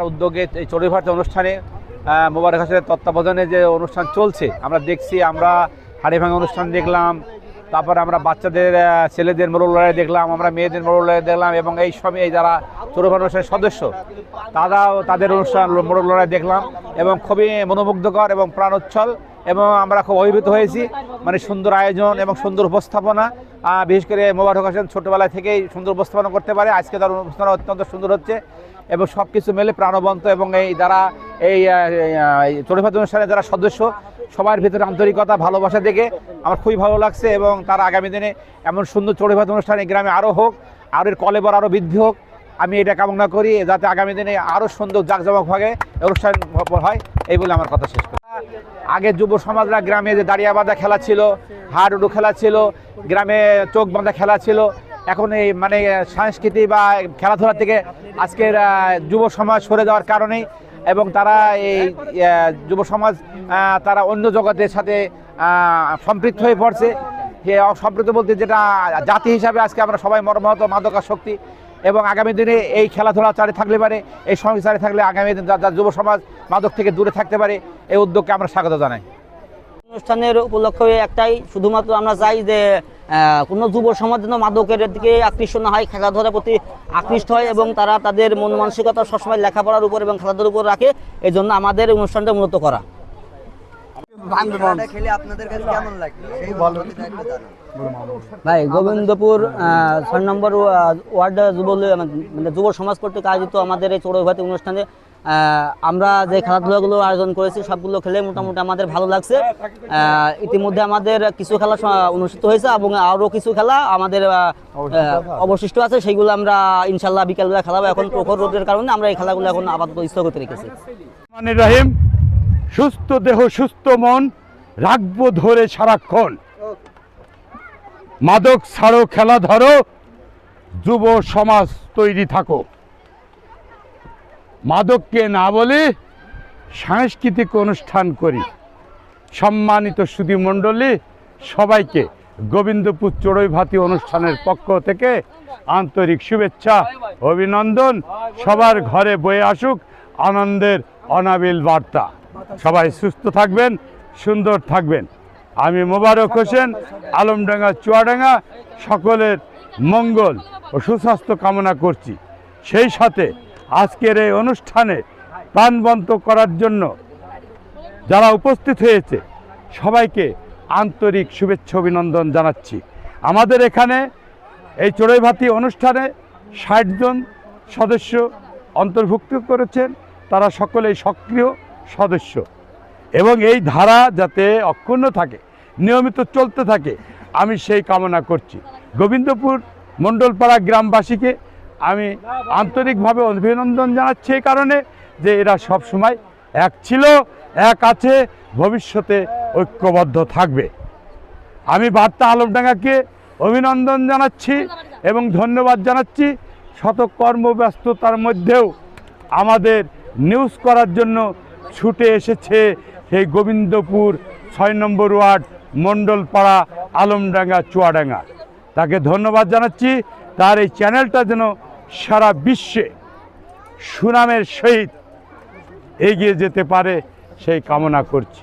উদ্যোগে এই চড়ুইভাতি অনুষ্ঠানে মোবারক হোসেনের তত্ত্বাবধানে যে অনুষ্ঠান চলছে আমরা দেখছি। আমরা হাড়ি ভাঙা অনুষ্ঠান দেখলাম, তারপরে আমরা বাচ্চাদের ছেলেদের মোরগ লড়াই দেখলাম, আমরা মেয়েদের মোরগ লড়াই দেখলাম, এবং এই সময় এই যারা চড়ুইভাতি অনুষ্ঠানের সদস্য তারাও তাদের অনুষ্ঠান মোরগ লড়াই দেখলাম, এবং খুবই মনোমুগ্ধকর এবং প্রাণোচ্ছল, এবং আমরা খুব অভিভূত হয়েছি। মানে সুন্দর আয়োজন এবং সুন্দর উপস্থাপনা, বিশেষ করে মোবারক হোসেন ছোটোবেলায় থেকেই সুন্দর উপস্থাপনা করতে পারে। আজকে তার উপস্থাপনা অত্যন্ত সুন্দর হচ্ছে এবং সব কিছু মেলে প্রাণবন্ত, এবং এই যারা এই চড়ুইভাতি অনুষ্ঠানের যারা সদস্য সবার ভিতরে আন্তরিকতা ভালোবাসা দেখে আমার খুবই ভালো লাগছে, এবং তার আগামী দিনে এমন সুন্দর চড়ুইভাতি অনুষ্ঠান এই গ্রামে আরও হোক, আর এর কলেবর আরও বৃদ্ধি হোক, আমি এটা কামনা করি, যাতে আগামী দিনে আরও সুন্দর জাঁকজমকভাবে অনুষ্ঠান হয়, এই বলে আমার কথা শেষ করি। আগে যুব সমাজরা গ্রামে যে দাঁড়িয়ে বাঁধা খেলা ছিল, হাডুডু খেলা ছিল, গ্রামে চোখ বাঁধা খেলা ছিল, এখন এই মানে সংস্কৃতি বা খেলাধুলা থেকে আজকের যুব সমাজ সরে যাওয়ার কারণেই, এবং তারা এই যুব সমাজ তারা অন্য জগতের সাথে সম্পৃক্ত হয়ে পড়ছে। সম্পৃক্ত বলতে যেটা জাতি হিসাবে আজকে আমরা সবাই মর্মাহত মাদকাসক্তি, এবং আগামী দিনে এই খেলাধুলা চালিয়ে থাকলে পারে, এই সঙ্গে চালিয়ে থাকলে আগামী দিন যুব সমাজ মাদক থেকে দূরে থাকতে পারে। এই উদ্যোগকে আমরা স্বাগত জানাই। অনুষ্ঠানের উপলক্ষ একটাই, শুধুমাত্র আমরা চাই যে কোনো যুব সমাজ যেন মাদকের দিকে আকৃষ্ট না হয়, খেলাধুলার প্রতি আকৃষ্ট হয়, এবং তারা তাদের মন মানসিকতা সবসময় লেখাপড়ার উপর এবং খেলাধুলার উপর রাখে। এই জন্য আমাদের অনুষ্ঠানটা উন্নত করা। ভাই, গোবিন্দপুর ৬ নম্বর ওয়ার্ড যুব সমাজ কর্তৃক আয়োজিত আমাদের এই চড়ুইভাতি অনুষ্ঠানে আমরা যে খেলাধুলাগুলো আয়োজন করেছি সবগুলো খেলে মোটামুটি আমাদের ভালো লাগছে। ইতিমধ্যে আমাদের কিছু খেলা অনুষ্ঠিত হয়েছে, এবং আরও কিছু খেলা আমাদের অবশিষ্ট আছে, সেইগুলো আমরা ইনশাল্লাহ বিকেলবেলা খেলাবো। এখন প্রখর রোদের কারণে আমরা এই খেলাগুলো এখন আপাতত স্থগিত রেখেছি। রহিম, সুস্থ দেহ সুস্থ মন রাখবো ধরে সারাক্ষণ, মাদক ছাড়ো খেলা ধরো, যুব সমাজ তৈরি থাকো। মাদককে না বলে সাংস্কৃতিক অনুষ্ঠান করি। সম্মানিত সুধী মণ্ডলী, সবাইকে গোবিন্দপুর চড়ুইভাতি অনুষ্ঠানের পক্ষ থেকে আন্তরিক শুভেচ্ছা, অভিনন্দন। সবার ঘরে বয়ে আসুক আনন্দের অনাবিল বার্তা। সবাই সুস্থ থাকবেন, সুন্দর থাকবেন। আমি মোবারক হোসেন, আলমডাঙ্গা চুয়াডাঙ্গা সকলের মঙ্গল ও সুস্বাস্থ্য কামনা করছি। সেই সাথে আজকের এই অনুষ্ঠানে প্রাণবন্ত করার জন্য যারা উপস্থিত হয়েছে সবাইকে আন্তরিক শুভেচ্ছা অভিনন্দন জানাচ্ছি। আমাদের এখানে এই চড়ুইভাতি অনুষ্ঠানে ৬০ জন সদস্য অন্তর্ভুক্ত করেছেন, তারা সকলেই সক্রিয় সদস্য, এবং এই ধারা যাতে অক্ষুণ্ণ থাকে, নিয়মিত চলতে থাকে, আমি সেই কামনা করছি। গোবিন্দপুর মণ্ডলপাড়া গ্রামবাসীকে আমি আন্তরিকভাবে অভিনন্দন জানাচ্ছি এই কারণে যে এরা সব সময় এক ছিল, এক আছে, ভবিষ্যতে ঐক্যবদ্ধ থাকবে। আমি বার্তা আলমডাঙ্গাকে অভিনন্দন জানাচ্ছি এবং ধন্যবাদ জানাচ্ছি। শত কর্মব্যস্ততার মধ্যেও আমাদের নিউজ করার জন্য ছুটে এসেছে সেই গোবিন্দপুর ৬ নম্বর ওয়ার্ড মণ্ডলপাড়া আলমডাঙ্গা চুয়াডাঙ্গা, তাকে ধন্যবাদ জানাচ্ছি। তার এই চ্যানেলটা যেন সারা বিশ্বে সুনামের সহিত এগিয়ে যেতে পারে সেই কামনা করছি।